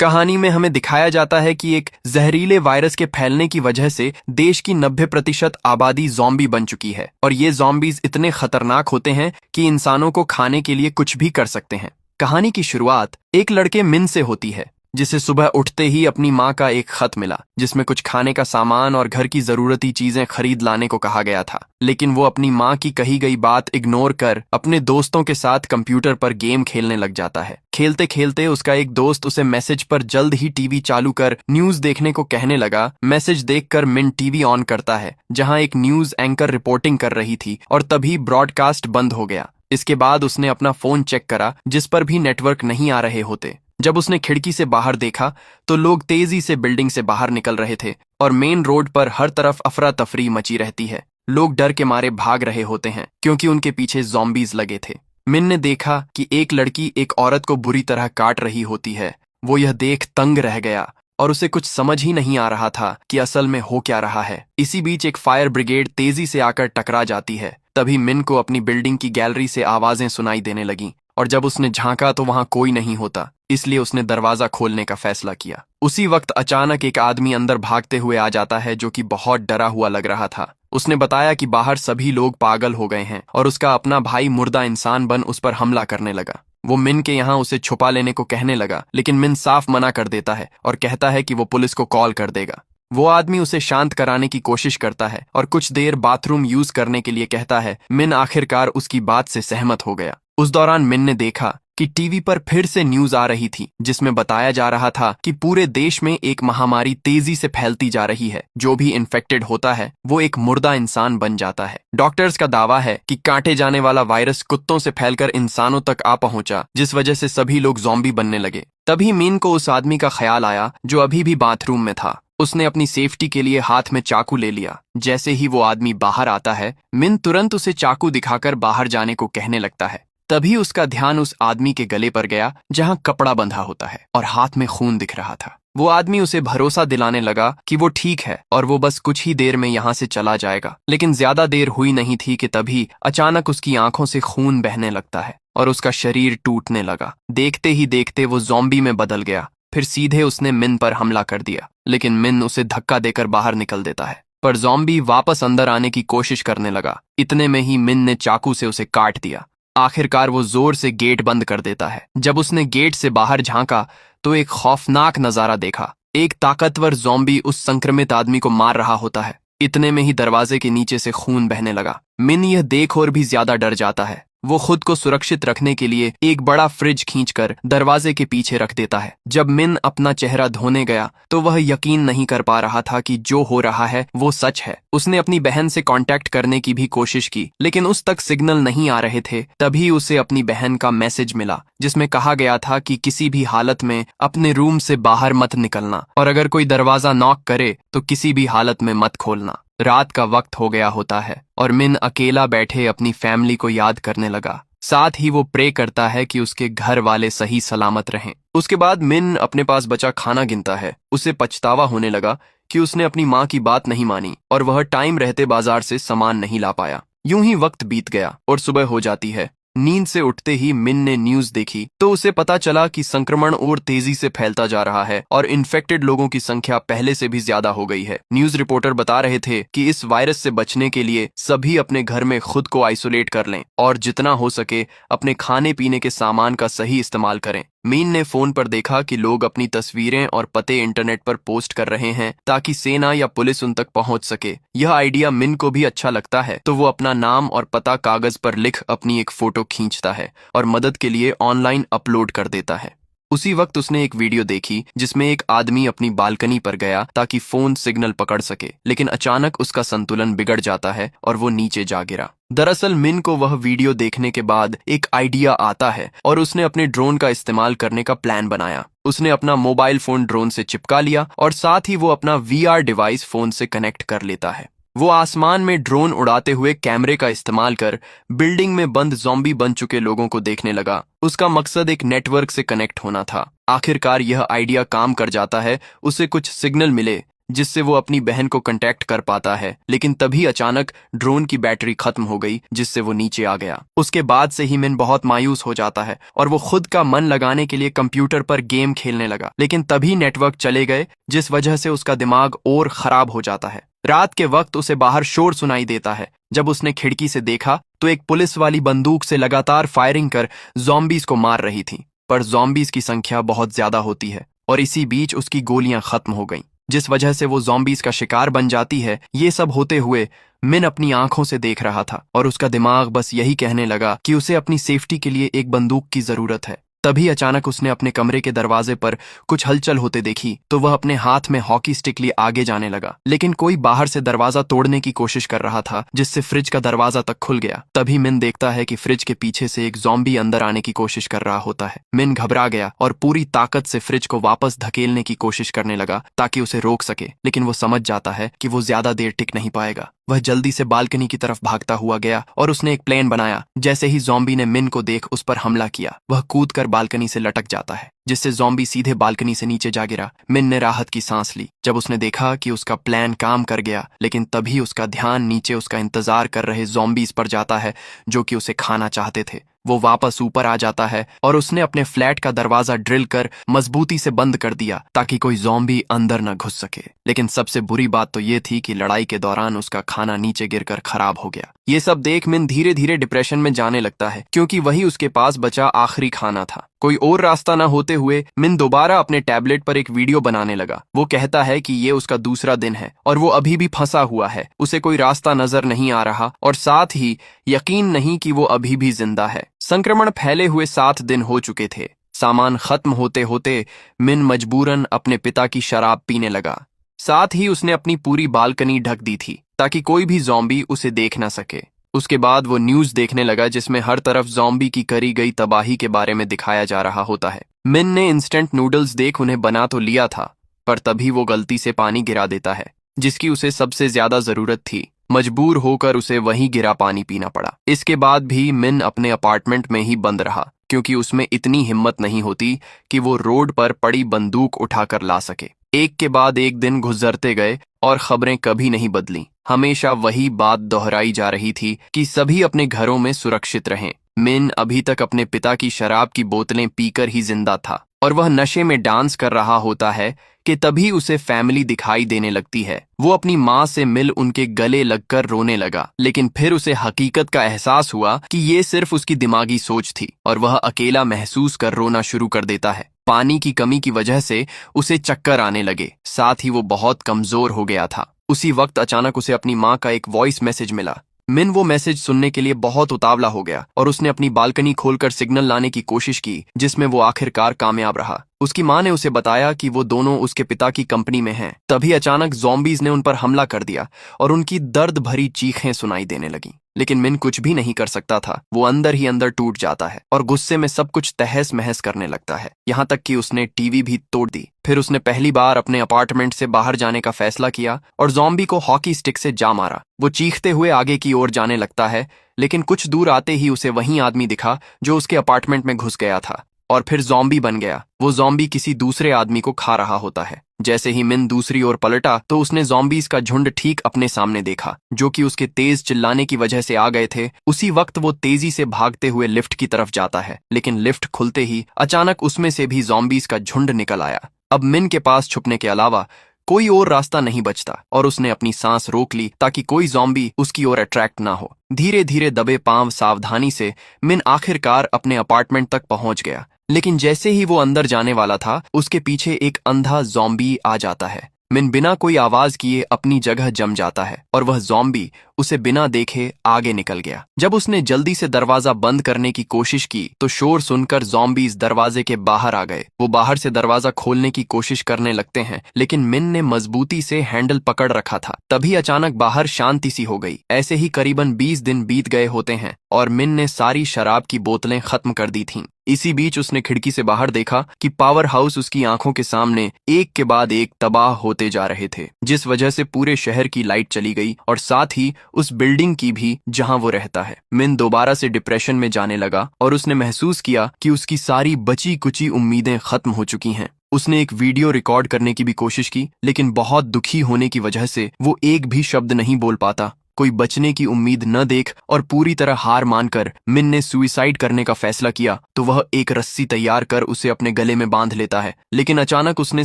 कहानी में हमें दिखाया जाता है कि एक जहरीले वायरस के फैलने की वजह से देश की 90% आबादी ज़ॉम्बी बन चुकी है और ये ज़ॉम्बीज इतने खतरनाक होते हैं कि इंसानों को खाने के लिए कुछ भी कर सकते हैं। कहानी की शुरुआत एक लड़के मिन से होती है, जिसे सुबह उठते ही अपनी माँ का एक खत मिला जिसमें कुछ खाने का सामान और घर की जरूरती चीजें खरीद लाने को कहा गया था। लेकिन वो अपनी माँ की कही गई बात इग्नोर कर अपने दोस्तों के साथ कंप्यूटर पर गेम खेलने लग जाता है। खेलते खेलते उसका एक दोस्त उसे मैसेज पर जल्द ही टीवी चालू कर न्यूज देखने को कहने लगा। मैसेज देखकर मिन टीवी ऑन करता है जहां एक न्यूज एंकर रिपोर्टिंग कर रही थी और तभी ब्रॉडकास्ट बंद हो गया। इसके बाद उसने अपना फोन चेक करा जिस पर भी नेटवर्क नहीं आ रहे होते। जब उसने खिड़की से बाहर देखा तो लोग तेजी से बिल्डिंग से बाहर निकल रहे थे और मेन रोड पर हर तरफ अफरा तफरी मची रहती है। लोग डर के मारे भाग रहे होते हैं क्योंकि उनके पीछे ज़ॉम्बीज लगे थे। मिन ने देखा कि एक लड़की एक औरत को बुरी तरह काट रही होती है। वो यह देख तंग रह गया और उसे कुछ समझ ही नहीं आ रहा था कि असल में हो क्या रहा है। इसी बीच एक फायर ब्रिगेड तेजी से आकर टकरा जाती है। तभी मिन को अपनी बिल्डिंग की गैलरी से आवाजें सुनाई देने लगीं और जब उसने झांका तो वहां कोई नहीं होता, इसलिए उसने दरवाजा खोलने का फैसला किया। उसी वक्त अचानक एक आदमी अंदर भागते हुए आ जाता है जो कि बहुत डरा हुआ लग रहा था। उसने बताया कि बाहर सभी लोग पागल हो गए हैं और उसका अपना भाई मुर्दा इंसान बन उस पर हमला करने लगा। वो मिन के यहाँ उसे छुपा लेने को कहने लगा, लेकिन मिन साफ मना कर देता है और कहता है कि वो पुलिस को कॉल कर देगा। वो आदमी उसे शांत कराने की कोशिश करता है और कुछ देर बाथरूम यूज करने के लिए कहता है। मिन आखिरकार उसकी बात से सहमत हो गया। उस दौरान मिन ने देखा कि टीवी पर फिर से न्यूज आ रही थी जिसमें बताया जा रहा था कि पूरे देश में एक महामारी तेजी से फैलती जा रही है। जो भी इन्फेक्टेड होता है वो एक मुर्दा इंसान बन जाता है। डॉक्टर्स का दावा है कि काटे जाने वाला वायरस कुत्तों से फैलकर इंसानों तक आ पहुंचा, जिस वजह से सभी लोग ज़ॉम्बी बनने लगे। तभी मिन को उस आदमी का ख्याल आया जो अभी भी बाथरूम में था। उसने अपनी सेफ्टी के लिए हाथ में चाकू ले लिया। जैसे ही वो आदमी बाहर आता है, मिन तुरंत उसे चाकू दिखाकर बाहर जाने को कहने लगता है। तभी उसका ध्यान उस आदमी के गले पर गया जहां कपड़ा बंधा होता है और हाथ में खून दिख रहा था। वो आदमी उसे भरोसा दिलाने लगा कि वो ठीक है और वो बस कुछ ही देर में यहाँ से चला जाएगा। लेकिन ज्यादा देर हुई नहीं थी कि तभी अचानक उसकी आंखों से खून बहने लगता है और उसका शरीर टूटने लगा। देखते ही देखते वो ज़ॉम्बी में बदल गया। फिर सीधे उसने मिन पर हमला कर दिया, लेकिन मिन उसे धक्का देकर बाहर निकल देता है। पर ज़ॉम्बी वापस अंदर आने की कोशिश करने लगा। इतने में ही मिन ने चाकू से उसे काट दिया। आखिरकार वो जोर से गेट बंद कर देता है। जब उसने गेट से बाहर झांका तो एक खौफनाक नजारा देखा। एक ताकतवर ज़ॉम्बी उस संक्रमित आदमी को मार रहा होता है। इतने में ही दरवाजे के नीचे से खून बहने लगा। मिन यह देख और भी ज्यादा डर जाता है। वो खुद को सुरक्षित रखने के लिए एक बड़ा फ्रिज खींचकर दरवाजे के पीछे रख देता है। जब मिन अपना चेहरा धोने गया तो वह यकीन नहीं कर पा रहा था कि जो हो रहा है वो सच है। उसने अपनी बहन से कांटेक्ट करने की भी कोशिश की, लेकिन उस तक सिग्नल नहीं आ रहे थे। तभी उसे अपनी बहन का मैसेज मिला जिसमें कहा गया था कि किसी भी हालत में अपने रूम से बाहर मत निकलना और अगर कोई दरवाजा नॉक करे तो किसी भी हालत में मत खोलना। रात का वक्त हो गया होता है और मिन अकेला बैठे अपनी फैमिली को याद करने लगा। साथ ही वो प्रे करता है कि उसके घर वाले सही सलामत रहें। उसके बाद मिन अपने पास बचा खाना गिनता है। उसे पछतावा होने लगा कि उसने अपनी माँ की बात नहीं मानी और वह टाइम रहते बाजार से सामान नहीं ला पाया। यूं ही वक्त बीत गया और सुबह हो जाती है। नींद से उठते ही मिन ने न्यूज देखी तो उसे पता चला कि संक्रमण और तेजी से फैलता जा रहा है और इन्फेक्टेड लोगों की संख्या पहले से भी ज्यादा हो गई है। न्यूज रिपोर्टर बता रहे थे कि इस वायरस से बचने के लिए सभी अपने घर में खुद को आइसोलेट कर लें और जितना हो सके अपने खाने पीने के सामान का सही इस्तेमाल करें। मीन ने फोन पर देखा कि लोग अपनी तस्वीरें और पते इंटरनेट पर पोस्ट कर रहे हैं ताकि सेना या पुलिस उन तक पहुंच सके। यह आइडिया मिन को भी अच्छा लगता है तो वो अपना नाम और पता कागज पर लिख अपनी एक फोटो खींचता है और मदद के लिए ऑनलाइन अपलोड कर देता है। उसी वक्त उसने एक वीडियो देखी जिसमें एक आदमी अपनी बालकनी पर गया ताकि फोन सिग्नल पकड़ सके, लेकिन अचानक उसका संतुलन बिगड़ जाता है और वो नीचे जा गिरा। दरअसल मिन को वह वीडियो देखने के बाद एक आइडिया आता है और उसने अपने ड्रोन का इस्तेमाल करने का प्लान बनाया। उसने अपना मोबाइल फोन ड्रोन से चिपका लिया और साथ ही वो अपना वीआर डिवाइस फोन से कनेक्ट कर लेता है। वो आसमान में ड्रोन उड़ाते हुए कैमरे का इस्तेमाल कर बिल्डिंग में बंद ज़ॉम्बी बन चुके लोगों को देखने लगा। उसका मकसद एक नेटवर्क से कनेक्ट होना था। आखिरकार यह आइडिया काम कर जाता है। उसे कुछ सिग्नल मिले जिससे वो अपनी बहन को कांटेक्ट कर पाता है, लेकिन तभी अचानक ड्रोन की बैटरी खत्म हो गई, जिससे वो नीचे आ गया। उसके बाद से ही मिन बहुत मायूस हो जाता है और वो खुद का मन लगाने के लिए कंप्यूटर पर गेम खेलने लगा, लेकिन तभी नेटवर्क चले गए, जिस वजह से उसका दिमाग और खराब हो जाता है। रात के वक्त उसे बाहर शोर सुनाई देता है। जब उसने खिड़की से देखा तो एक पुलिस वाली बंदूक से लगातार फायरिंग कर ज़ॉम्बीज को मार रही थी, पर ज़ॉम्बीज की संख्या बहुत ज्यादा होती है और इसी बीच उसकी गोलियां खत्म हो गईं, जिस वजह से वो ज़ॉम्बीज का शिकार बन जाती है। ये सब होते हुए मिन अपनी आंखों से देख रहा था और उसका दिमाग बस यही कहने लगा कि उसे अपनी सेफ्टी के लिए एक बंदूक की जरूरत है। तभी अचानक उसने अपने कमरे के दरवाजे पर कुछ हलचल होते देखी, तो वह अपने हाथ में हॉकी स्टिक लिए आगे जाने लगा, लेकिन कोई बाहर से दरवाजा तोड़ने की कोशिश कर रहा था, जिससे फ्रिज का दरवाजा तक खुल गया। तभी मिन देखता है कि फ्रिज के पीछे से एक ज़ॉम्बी अंदर आने की कोशिश कर रहा होता है। मिन घबरा गया और पूरी ताकत से फ्रिज को वापस धकेलने की कोशिश करने लगा ताकि उसे रोक सके, लेकिन वो समझ जाता है कि वो ज्यादा देर टिक नहीं पाएगा। वह जल्दी से बालकनी की तरफ भागता हुआ गया और उसने एक प्लान बनाया। जैसे ही ज़ॉम्बी ने मिन को देख उस पर हमला किया, वह कूदकर बालकनी से लटक जाता है, जिससे ज़ॉम्बी सीधे बालकनी से नीचे जा गिरा। मिन ने राहत की सांस ली जब उसने देखा कि उसका प्लान काम कर गया, लेकिन तभी उसका ध्यान नीचे उसका इंतजार कर रहे ज़ॉम्बीज पर जाता है, जो कि उसे खाना चाहते थे। वो वापस ऊपर आ जाता है और उसने अपने फ्लैट का दरवाजा ड्रिल कर मजबूती से बंद कर दिया ताकि कोई ज़ॉम्बी अंदर न घुस सके। लेकिन सबसे बुरी बात तो ये थी कि लड़ाई के दौरान उसका खाना नीचे गिरकर खराब हो गया। ये सब देख मिन धीरे धीरे डिप्रेशन में जाने लगता है, क्योंकि वही उसके पास बचा आखिरी खाना था। कोई और रास्ता न होते हुए मिन दोबारा अपने टैबलेट पर एक वीडियो बनाने लगा। वो कहता है कि ये उसका दूसरा दिन है और वो अभी भी फंसा हुआ है, उसे कोई रास्ता नजर नहीं आ रहा और साथ ही यकीन नहीं कि वो अभी भी जिंदा है। संक्रमण फैले हुए 7 दिन हो चुके थे। सामान खत्म होते होते मिन मजबूरन अपने पिता की शराब पीने लगा। साथ ही उसने अपनी पूरी बालकनी ढक दी थी ताकि कोई भी ज़ॉम्बी उसे देख ना सके। उसके बाद वो न्यूज़ देखने लगा, जिसमें हर तरफ ज़ॉम्बी की करी गई तबाही के बारे में दिखाया जा रहा होता है। मिन ने इंस्टेंट नूडल्स देख उन्हें बना तो लिया था, पर तभी वो गलती से पानी गिरा देता है, जिसकी उसे सबसे ज्यादा जरूरत थी। मजबूर होकर उसे वहीं गिरा पानी पीना पड़ा। इसके बाद भी मिन अपने अपार्टमेंट में ही बंद रहा, क्योंकि उसमें इतनी हिम्मत नहीं होती कि वो रोड पर पड़ी बंदूक उठाकर ला सके। एक के बाद एक दिन गुजरते गए और खबरें कभी नहीं बदली। हमेशा वही बात दोहराई जा रही थी कि सभी अपने घरों में सुरक्षित रहें। मिन अभी तक अपने पिता की शराब की बोतलें पीकर ही जिंदा था और वह नशे में डांस कर रहा होता है कि तभी उसे फैमिली दिखाई देने लगती है। वो अपनी माँ से मिल उनके गले लगकर रोने लगा, लेकिन फिर उसे हकीकत का एहसास हुआ कि ये सिर्फ उसकी दिमागी सोच थी और वह अकेला महसूस कर रोना शुरू कर देता है। पानी की कमी की वजह से उसे चक्कर आने लगे, साथ ही वो बहुत कमजोर हो गया था। उसी वक्त अचानक उसे अपनी माँ का एक वॉइस मैसेज मिला। मिन वो मैसेज सुनने के लिए बहुत उतावला हो गया और उसने अपनी बालकनी खोलकर सिग्नल लाने की कोशिश की, जिसमें वो आखिरकार कामयाब रहा। उसकी माँ ने उसे बताया कि वो दोनों उसके पिता की कंपनी में हैं। तभी अचानक ज़ॉम्बीज ने उन पर हमला कर दिया और उनकी दर्द भरी चीखें सुनाई देने लगीं। लेकिन मिन कुछ भी नहीं कर सकता था। वो अंदर ही अंदर टूट जाता है और गुस्से में सब कुछ तहस महस करने लगता है, यहाँ तक कि उसने टीवी भी तोड़ दी। फिर उसने पहली बार अपने अपार्टमेंट से बाहर जाने का फैसला किया और ज़ॉम्बी को हॉकी स्टिक से जा मारा। वो चीखते हुए आगे की ओर जाने लगता है, लेकिन कुछ दूर आते ही उसे वही आदमी दिखा जो उसके अपार्टमेंट में घुस गया था और फिर ज़ॉम्बी बन गया। वो ज़ॉम्बी किसी दूसरे आदमी को खा रहा होता है। जैसे ही मिन दूसरी ओर पलटा तो उसने ज़ॉम्बीज का झुंड ठीक अपने सामने देखा, जो कि उसके तेज चिल्लाने की वजह से आ गए थे। उसी वक्त वो तेजी से भागते हुए लिफ्ट की तरफ जाता है, लेकिन लिफ्ट खुलते ही अचानक उसमें से भी ज़ॉम्बीज का झुंड निकल आया। अब मिन के पास छुपने के अलावा कोई और रास्ता नहीं बचता और उसने अपनी सांस रोक ली ताकि कोई ज़ॉम्बी उसकी ओर अट्रैक्ट ना हो। धीरे धीरे दबे पांव सावधानी से मिन आखिरकार अपने अपार्टमेंट तक पहुंच गया, लेकिन जैसे ही वो अंदर जाने वाला था, उसके पीछे एक अंधा ज़ॉम्बी आ जाता है। मिन बिना कोई आवाज किए अपनी जगह जम जाता है और वह ज़ॉम्बी उसे बिना देखे आगे निकल गया। जब उसने जल्दी से दरवाजा बंद करने की कोशिश की तो शोर सुनकर ज़ॉम्बीज दरवाजे के बाहर आ गए। वो बाहर से दरवाजा खोलने की कोशिश करने लगते हैं, लेकिन मिन ने मजबूती से हैंडल पकड़ रखा था। तभी अचानक बाहर शांति सी हो गई। ऐसे ही करीबन 20 दिन बीत गए होते हैं और मिन ने सारी शराब की बोतलें खत्म कर दी थीं। इसी बीच उसने खिड़की से बाहर देखा कि पावर हाउस उसकी आंखों के सामने एक के बाद एक तबाह होते जा रहे थे, जिस वजह से पूरे शहर की लाइट चली गई और साथ ही उस बिल्डिंग की भी जहां वो रहता है। मिन दोबारा से डिप्रेशन में जाने लगा और उसने महसूस किया कि उसकी सारी बची कुची उम्मीदें खत्म हो चुकी हैं। उसने एक वीडियो रिकॉर्ड करने की भी कोशिश की, लेकिन बहुत दुखी होने की वजह से वो एक भी शब्द नहीं बोल पाता। कोई बचने की उम्मीद न देख और पूरी तरह हार मानकर मिन ने सुइसाइड करने का फैसला किया तो वह एक रस्सी तैयार कर उसे अपने गले में बांध लेता है। लेकिन अचानक उसने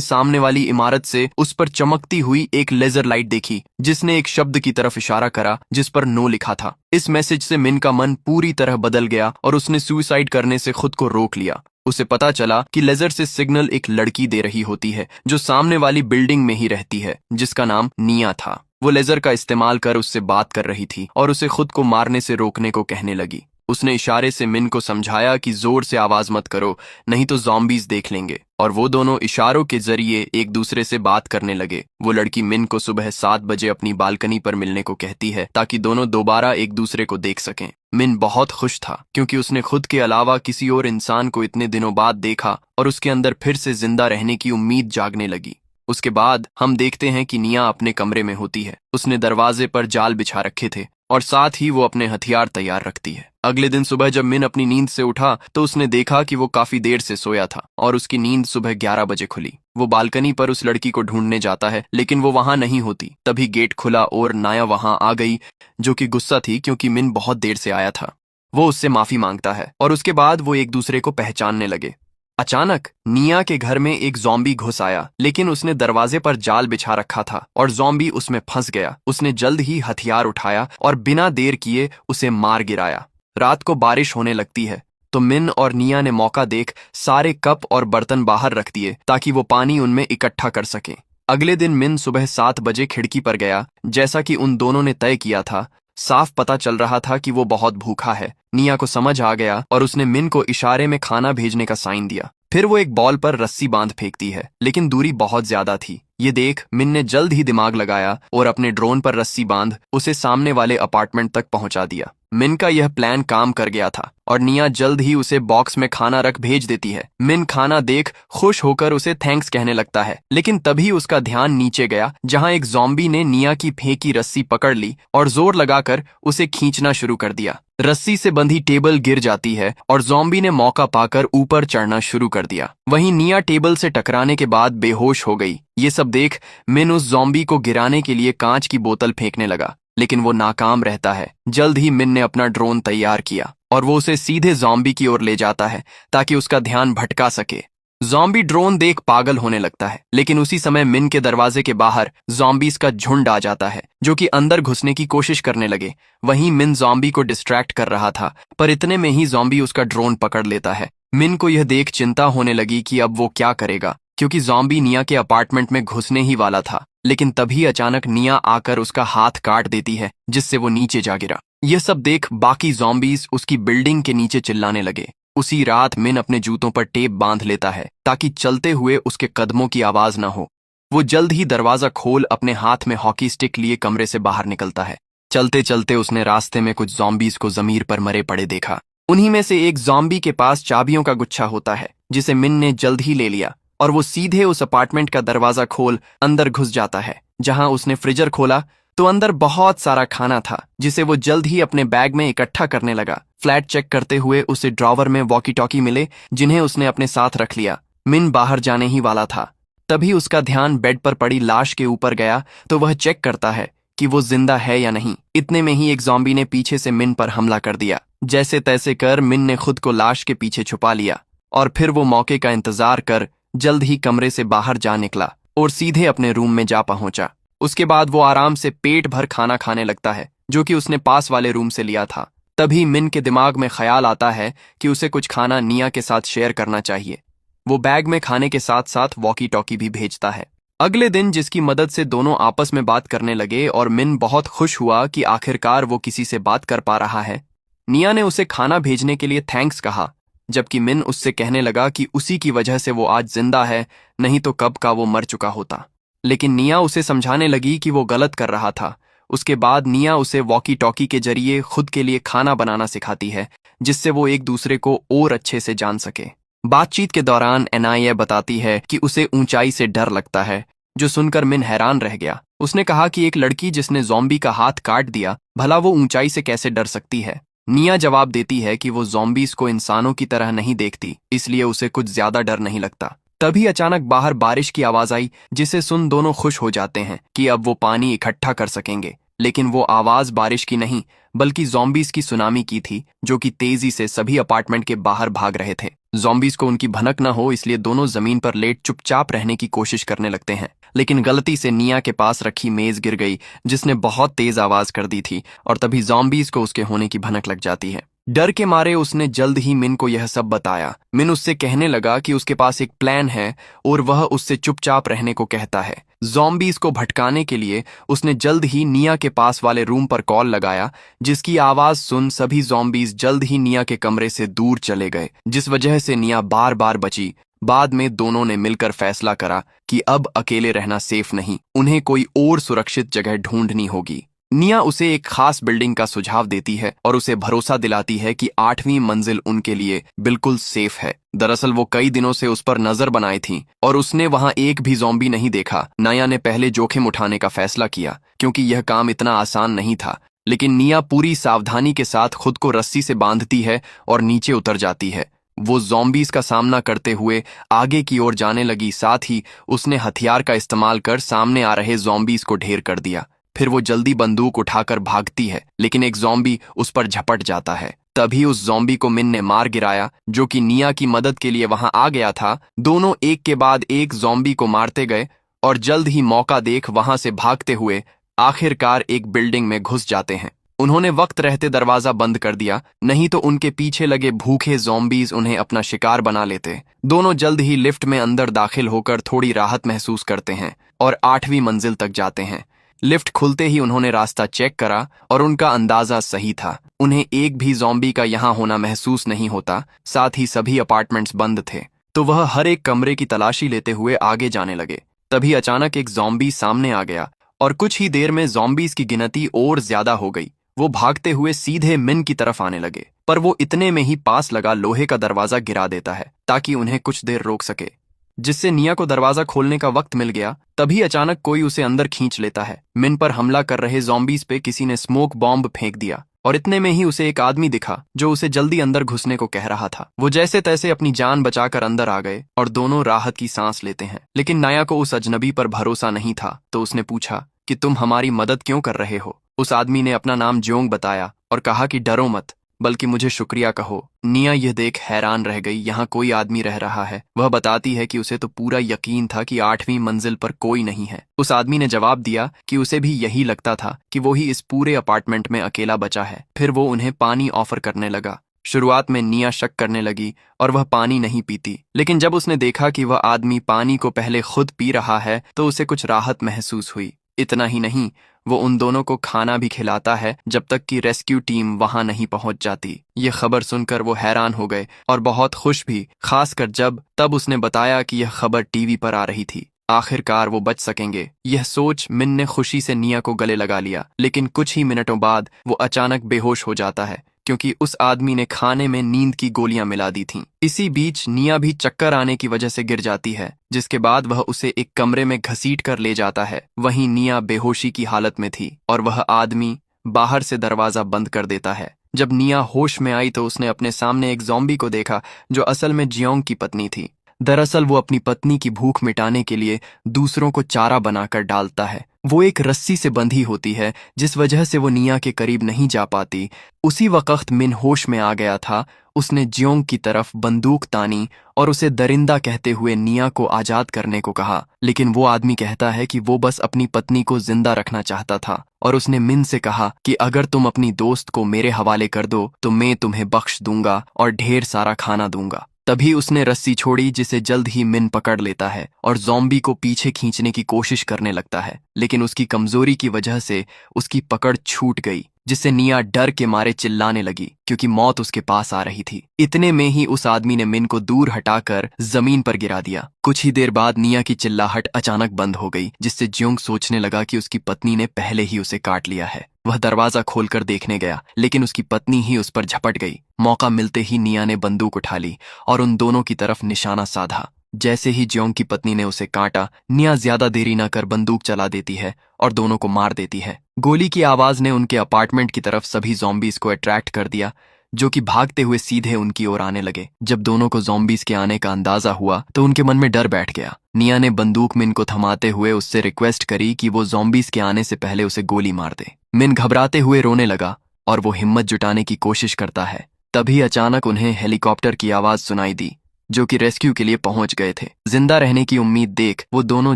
सामने वाली इमारत से उस पर चमकती हुई एक लेजर लाइट देखी, जिसने एक शब्द की तरफ इशारा करा जिस पर नो लिखा था। इस मैसेज से मिन का मन पूरी तरह बदल गया और उसने सुइसाइड करने से खुद को रोक लिया। उसे पता चला कि लेजर से सिग्नल एक लड़की दे रही होती है जो सामने वाली बिल्डिंग में ही रहती है, जिसका नाम निया था। वो लेजर का इस्तेमाल कर उससे बात कर रही थी और उसे खुद को मारने से रोकने को कहने लगी। उसने इशारे से मिन को समझाया कि जोर से आवाज मत करो, नहीं तो ज़ॉम्बीज देख लेंगे, और वो दोनों इशारों के जरिए एक दूसरे से बात करने लगे। वो लड़की मिन को सुबह 7 बजे अपनी बालकनी पर मिलने को कहती है ताकि दोनों दोबारा एक दूसरे को देख सकें। मिन बहुत खुश था क्योंकि उसने खुद के अलावा किसी और इंसान को इतने दिनों बाद देखा और उसके अंदर फिर से जिंदा रहने की उम्मीद जागने लगी। उसके बाद हम देखते हैं कि निया अपने कमरे में होती है। उसने दरवाजे पर जाल बिछा रखे थे और साथ ही वो अपने हथियार तैयार रखती है। अगले दिन सुबह जब मिन अपनी नींद से उठा तो उसने देखा कि वो काफी देर से सोया था और उसकी नींद सुबह 11 बजे खुली। वो बालकनी पर उस लड़की को ढूंढने जाता है, लेकिन वो वहां नहीं होती। तभी गेट खुला और नाया वहां आ गई, जो कि गुस्सा थी क्योंकि मिन बहुत देर से आया था। वो उससे माफी मांगता है और उसके बाद वो एक दूसरे को पहचानने लगे। अचानक निया के घर में एक ज़ॉम्बी घुस आया, लेकिन उसने दरवाजे पर जाल बिछा रखा था और ज़ॉम्बी उसमें फंस गया। उसने जल्द ही हथियार उठाया और बिना देर किए उसे मार गिराया। रात को बारिश होने लगती है तो मिन और निया ने मौका देख सारे कप और बर्तन बाहर रख दिए ताकि वो पानी उनमें इकट्ठा कर सके। अगले दिन मिन सुबह 7 बजे खिड़की पर गया, जैसा कि उन दोनों ने तय किया था। साफ पता चल रहा था कि वो बहुत भूखा है। निया को समझ आ गया और उसने मिन को इशारे में खाना भेजने का साइन दिया। फिर वो एक बॉल पर रस्सी बांध फेंकती है, लेकिन दूरी बहुत ज्यादा थी। ये देख मिन ने जल्द ही दिमाग लगाया और अपने ड्रोन पर रस्सी बांध उसे सामने वाले अपार्टमेंट तक पहुंचा दिया। मिन का यह प्लान काम कर गया था और निया जल्द ही उसे बॉक्स में खाना रख भेज देती है। मिन खाना देख खुश होकर उसे थैंक्स कहने लगता है, लेकिन तभी उसका ध्यान नीचे गया जहां एक ज़ॉम्बी ने निया की फेंकी रस्सी पकड़ ली और जोर लगाकर उसे खींचना शुरू कर दिया। रस्सी से बंधी टेबल गिर जाती है और ज़ॉम्बी ने मौका पाकर ऊपर चढ़ना शुरू कर दिया। वहीं निया टेबल से टकराने के बाद बेहोश हो गई। ये सब देख मिन उस ज़ॉम्बी को गिराने के लिए कांच की बोतल फेंकने लगा, लेकिन वो नाकाम रहता है। जल्द ही मिन ने अपना ड्रोन तैयार किया और वो उसे सीधे ज़ॉम्बी की ओर ले जाता है ताकि उसका ध्यान भटका सके। ज़ॉम्बी ड्रोन देख पागल होने लगता है, लेकिन उसी समय मिन के दरवाजे के बाहर ज़ॉम्बीज का झुंड आ जाता है जो कि अंदर घुसने की कोशिश करने लगे। वहीं मिन ज़ॉम्बी को डिस्ट्रैक्ट कर रहा था, पर इतने में ही ज़ॉम्बी उसका ड्रोन पकड़ लेता है। मिन को यह देख चिंता होने लगी कि अब वो क्या करेगा, क्योंकि ज़ॉम्बी निया के अपार्टमेंट में घुसने ही वाला था। लेकिन तभी अचानक निया आकर उसका हाथ काट देती है, जिससे वो नीचे जा गिरा। यह सब देख बाकी ज़ॉम्बीज उसकी बिल्डिंग के नीचे चिल्लाने लगे। उसी रात मिन अपने जूतों पर टेप बांध लेता है ताकि चलते हुए उसके कदमों की आवाज न हो। वो जल्द ही दरवाजा खोल अपने हाथ में हॉकी स्टिक लिए कमरे से बाहर निकलता है। चलते चलते उसने रास्ते में कुछ ज़ॉम्बीज को जमीन पर मरे पड़े देखा। उन्हीं में से एक ज़ॉम्बी के पास चाबियों का गुच्छा होता है, जिसे मिन ने जल्द ही ले लिया और वो सीधे उस अपार्टमेंट का दरवाजा खोल अंदर घुस जाता है। जहां उसने फ्रीजर खोला तो अंदर बहुत सारा खाना था, जिसे वो जल्द ही अपने बैग में इकट्ठा करने लगा। फ्लैट चेक करते हुए उसे ड्रॉवर में वॉकी टॉकी मिले, जिन्हें उसने अपने साथ रख लिया। मिन बाहर जाने ही वाला था, तभी उसका ध्यान बेड पर पड़ी लाश के ऊपर गया तो वह चेक करता है कि वो जिंदा है या नहीं। इतने में ही एक ज़ॉम्बी ने पीछे से मिन पर हमला कर दिया। जैसे तैसे कर मिन ने खुद को लाश के पीछे छुपा लिया और फिर वो मौके का इंतजार कर जल्द ही कमरे से बाहर जा निकला और सीधे अपने रूम में जा पहुंचा। उसके बाद वो आराम से पेट भर खाना खाने लगता है, जो कि उसने पास वाले रूम से लिया था। तभी मिन के दिमाग में ख्याल आता है कि उसे कुछ खाना निया के साथ शेयर करना चाहिए। वो बैग में खाने के साथ साथ वॉकी टॉकी भी भेजता है। अगले दिन जिसकी मदद से दोनों आपस में बात करने लगे और मिन बहुत खुश हुआ कि आखिरकार वो किसी से बात कर पा रहा है। निया ने उसे खाना भेजने के लिए थैंक्स कहा, जबकि मिन उससे कहने लगा कि उसी की वजह से वो आज जिंदा है, नहीं तो कब का वो मर चुका होता। लेकिन निया उसे समझाने लगी कि वो गलत कर रहा था। उसके बाद निया उसे वॉकी टॉकी के जरिए खुद के लिए खाना बनाना सिखाती है, जिससे वो एक दूसरे को और अच्छे से जान सके। बातचीत के दौरान एनाया बताती है कि उसे ऊंचाई से डर लगता है, जो सुनकर मिन हैरान रह गया। उसने कहा कि एक लड़की जिसने ज़ॉम्बी का हाथ काट दिया, भला वो ऊंचाई से कैसे डर सकती है। निया जवाब देती है कि वो ज़ॉम्बीज को इंसानों की तरह नहीं देखती, इसलिए उसे कुछ ज्यादा डर नहीं लगता। तभी अचानक बाहर बारिश की आवाज आई, जिसे सुन दोनों खुश हो जाते हैं कि अब वो पानी इकट्ठा कर सकेंगे। लेकिन वो आवाज बारिश की नहीं, बल्कि ज़ॉम्बीज की सुनामी की थी, जो कि तेजी से सभी अपार्टमेंट के बाहर भाग रहे थे। ज़ॉम्बीज को उनकी भनक न हो, इसलिए दोनों जमीन पर लेट चुपचाप रहने की कोशिश करने लगते हैं। लेकिन गलती से निया के पास रखी मेज गिर गई, जिसने बहुत तेज आवाज कर दी थी, और तभी ज़ॉम्बीज को उसके होने की भनक लग जाती है। डर के मारे उसने जल्द ही मिन को यह सब बताया। मिन उससे कहने लगा कि उसके पास एक प्लान है और वह उससे चुपचाप रहने को कहता है। ज़ॉम्बीज को भटकाने के लिए उसने जल्द ही निया के पास वाले रूम पर कॉल लगाया, जिसकी आवाज सुन सभी ज़ॉम्बीज जल्द ही निया के कमरे से दूर चले गए, जिस वजह से निया बार बार बची। बाद में दोनों ने मिलकर फैसला करा कि अब अकेले रहना सेफ नहीं, उन्हें कोई और सुरक्षित जगह ढूंढनी होगी। निया उसे एक खास बिल्डिंग का सुझाव देती है और उसे भरोसा दिलाती है कि 8वीं मंजिल उनके लिए बिल्कुल सेफ है। दरअसल वो कई दिनों से उस पर नजर बनाई थी और उसने वहां एक भी ज़ॉम्बी नहीं देखा। निया ने पहले जोखिम उठाने का फैसला किया, क्योंकि यह काम इतना आसान नहीं था। लेकिन निया पूरी सावधानी के साथ खुद को रस्सी से बांधती है और नीचे उतर जाती है। वो ज़ॉम्बीज का सामना करते हुए आगे की ओर जाने लगी, साथ ही उसने हथियार का इस्तेमाल कर सामने आ रहे ज़ॉम्बीज को ढेर कर दिया। फिर वो जल्दी बंदूक उठाकर भागती है, लेकिन एक ज़ॉम्बी उस पर झपट जाता है। तभी उस ज़ॉम्बी को मिन ने मार गिराया, जो कि निया की मदद के लिए वहां आ गया था। दोनों एक के बाद एक ज़ॉम्बी को मारते गए और जल्द ही मौका देख वहां से भागते हुए आखिरकार एक बिल्डिंग में घुस जाते हैं। उन्होंने वक्त रहते दरवाजा बंद कर दिया, नहीं तो उनके पीछे लगे भूखे ज़ॉम्बीज उन्हें अपना शिकार बना लेते। दोनों जल्द ही लिफ्ट में अंदर दाखिल होकर थोड़ी राहत महसूस करते हैं और 8वीं मंजिल तक जाते हैं। लिफ्ट खुलते ही उन्होंने रास्ता चेक करा और उनका अंदाजा सही था। उन्हें एक भी ज़ॉम्बी का यहाँ होना महसूस नहीं होता, साथ ही सभी अपार्टमेंट्स बंद थे। तो वह हर एक कमरे की तलाशी लेते हुए आगे जाने लगे। तभी अचानक एक ज़ॉम्बी सामने आ गया और कुछ ही देर में ज़ॉम्बीज की गिनती और ज्यादा हो गई। वो भागते हुए सीधे मिन की तरफ आने लगे, पर वो इतने में ही पास लगा लोहे का दरवाजा गिरा देता है ताकि उन्हें कुछ देर रोक सके, जिससे निया को दरवाजा खोलने का वक्त मिल गया। तभी अचानक कोई उसे अंदर खींच लेता है। मिन पर हमला कर रहे ज़ॉम्बीज पे किसी ने स्मोक बॉम्ब फेंक दिया और इतने में ही उसे एक आदमी दिखा जो उसे जल्दी अंदर घुसने को कह रहा था। वो जैसे तैसे अपनी जान बचाकर अंदर आ गए और दोनों राहत की सांस लेते हैं। लेकिन निया को उस अजनबी पर भरोसा नहीं था, तो उसने पूछा कि तुम हमारी मदद क्यों कर रहे हो। उस आदमी ने अपना नाम जोंग बताया और कहा कि डरो मत, बल्कि मुझे शुक्रिया कहो। निया यह देख हैरान रह गई, यहाँ कोई आदमी रह रहा है। वह बताती है कि उसे तो पूरा यकीन था कि 8वीं मंजिल पर कोई नहीं है। उस आदमी ने जवाब दिया कि उसे भी यही लगता था कि वो ही इस पूरे अपार्टमेंट में अकेला बचा है। फिर वो उन्हें पानी ऑफर करने लगा। शुरुआत में निया शक करने लगी और वह पानी नहीं पीती, लेकिन जब उसने देखा कि वह आदमी पानी को पहले खुद पी रहा है तो उसे कुछ राहत महसूस हुई। इतना ही नहीं, वो उन दोनों को खाना भी खिलाता है जब तक कि रेस्क्यू टीम वहां नहीं पहुंच जाती। ये खबर सुनकर वो हैरान हो गए और बहुत खुश भी, खासकर तब उसने बताया कि यह खबर टीवी पर आ रही थी। आखिरकार वो बच सकेंगे। यह सोच मिन ने खुशी से निया को गले लगा लिया, लेकिन कुछ ही मिनटों बाद वो अचानक बेहोश हो जाता है, क्योंकि उस आदमी ने खाने में नींद की गोलियां मिला दी थीं। इसी बीच निया भी चक्कर आने की वजह से गिर जाती है, जिसके बाद वह उसे एक कमरे में घसीट कर ले जाता है। वहीं निया बेहोशी की हालत में थी और वह आदमी बाहर से दरवाजा बंद कर देता है। जब निया होश में आई तो उसने अपने सामने एक ज़ॉम्बी को देखा, जो असल में जियोंग की पत्नी थी। दरअसल वो अपनी पत्नी की भूख मिटाने के लिए दूसरों को चारा बनाकर डालता है। वो एक रस्सी से बंधी होती है, जिस वजह से वो निया के करीब नहीं जा पाती। उसी वक्त मिन होश में आ गया था। उसने जियोंग की तरफ बंदूक तानी और उसे दरिंदा कहते हुए निया को आजाद करने को कहा, लेकिन वो आदमी कहता है कि वो बस अपनी पत्नी को जिंदा रखना चाहता था। और उसने मिन से कहा कि अगर तुम अपनी दोस्त को मेरे हवाले कर दो तो मैं तुम्हें बख्श दूंगा और ढेर सारा खाना दूंगा। तभी उसने रस्सी छोड़ी, जिसे जल्द ही मिन पकड़ लेता है और ज़ॉम्बी को पीछे खींचने की कोशिश करने लगता है, लेकिन उसकी कमजोरी की वजह से उसकी पकड़ छूट गई, जिससे निया डर के मारे चिल्लाने लगी, क्योंकि मौत उसके पास आ रही थी। इतने में ही उस आदमी ने मिन को दूर हटाकर जमीन पर गिरा दिया। कुछ ही देर बाद निया की चिल्लाहट अचानक बंद हो गई, जिससे जियोंग सोचने लगा कि उसकी पत्नी ने पहले ही उसे काट लिया है। वह दरवाजा खोलकर देखने गया, लेकिन उसकी पत्नी ही उस पर झपट गई। मौका मिलते ही निया ने बंदूक उठा ली और उन दोनों की तरफ निशाना साधा। जैसे ही जियोंग की पत्नी ने उसे काटा, निया ज्यादा देरी न कर बंदूक चला देती है और दोनों को मार देती है। गोली की आवाज ने उनके अपार्टमेंट की तरफ सभी ज़ॉम्बीज को अट्रैक्ट कर दिया, जो कि भागते हुए सीधे उनकी ओर आने लगे। जब दोनों को ज़ॉम्बीज के आने का अंदाजा हुआ तो उनके मन में डर बैठ गया। निया ने बंदूक मिन को थमाते हुए उससे रिक्वेस्ट करी कि वो ज़ॉम्बीज के आने से पहले उसे गोली मार दे। मिन घबराते हुए रोने लगा और वो हिम्मत जुटाने की कोशिश करता है। तभी अचानक उन्हें हेलीकॉप्टर की आवाज सुनाई दी, जो कि रेस्क्यू के लिए पहुंच गए थे। जिंदा रहने की उम्मीद देख वो दोनों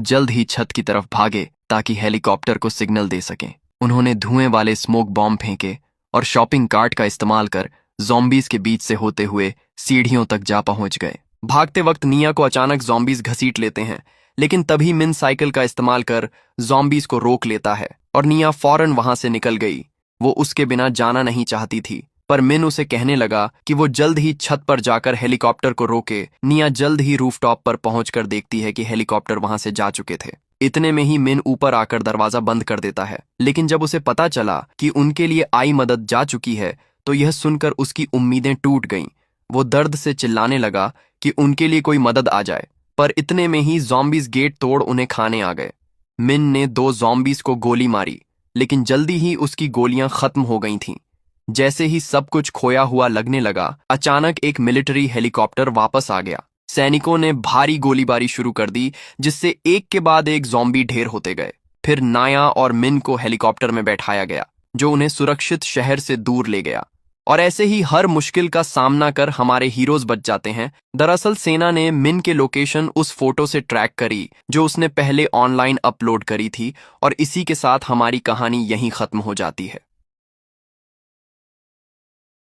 जल्द ही छत की तरफ भागे ताकि हेलीकॉप्टर को सिग्नल दे सकें। उन्होंने धुएं वाले स्मोक बॉम्ब फेंके और शॉपिंग कार्ट का इस्तेमाल कर ज़ॉम्बीज के बीच से होते हुए सीढ़ियों तक जा पहुंच गए। भागते वक्त निया को अचानक ज़ॉम्बीज घसीट लेते हैं, लेकिन तभी मिन साइकिल का इस्तेमाल कर ज़ॉम्बीज को रोक लेता है और निया फौरन वहां से निकल गई। वो उसके बिना जाना नहीं चाहती थी, पर मिन उसे कहने लगा कि वो जल्द ही छत पर जाकर हेलीकॉप्टर को रोके। निया जल्द ही रूफटॉप पर पहुंचकर देखती है कि हेलीकॉप्टर वहां से जा चुके थे। इतने में ही मिन ऊपर आकर दरवाजा बंद कर देता है, लेकिन जब उसे पता चला कि उनके लिए आई मदद जा चुकी है तो यह सुनकर उसकी उम्मीदें टूट गईं। वो दर्द से चिल्लाने लगा कि उनके लिए कोई मदद आ जाए, पर इतने में ही ज़ॉम्बीज गेट तोड़ उन्हें खाने आ गए। मिन ने 2 ज़ॉम्बीज को गोली मारी, लेकिन जल्दी ही उसकी गोलियां खत्म हो गई थीं। जैसे ही सब कुछ खोया हुआ लगने लगा, अचानक एक मिलिट्री हेलीकॉप्टर वापस आ गया। सैनिकों ने भारी गोलीबारी शुरू कर दी, जिससे एक के बाद एक ज़ॉम्बी ढेर होते गए। फिर नाया और मिन को हेलीकॉप्टर में बैठाया गया, जो उन्हें सुरक्षित शहर से दूर ले गया। और ऐसे ही हर मुश्किल का सामना कर हमारे हीरोज बच जाते हैं। दरअसल सेना ने मिन के लोकेशन उस फोटो से ट्रैक करी जो उसने पहले ऑनलाइन अपलोड करी थी, और इसी के साथ हमारी कहानी यहीं खत्म हो जाती है।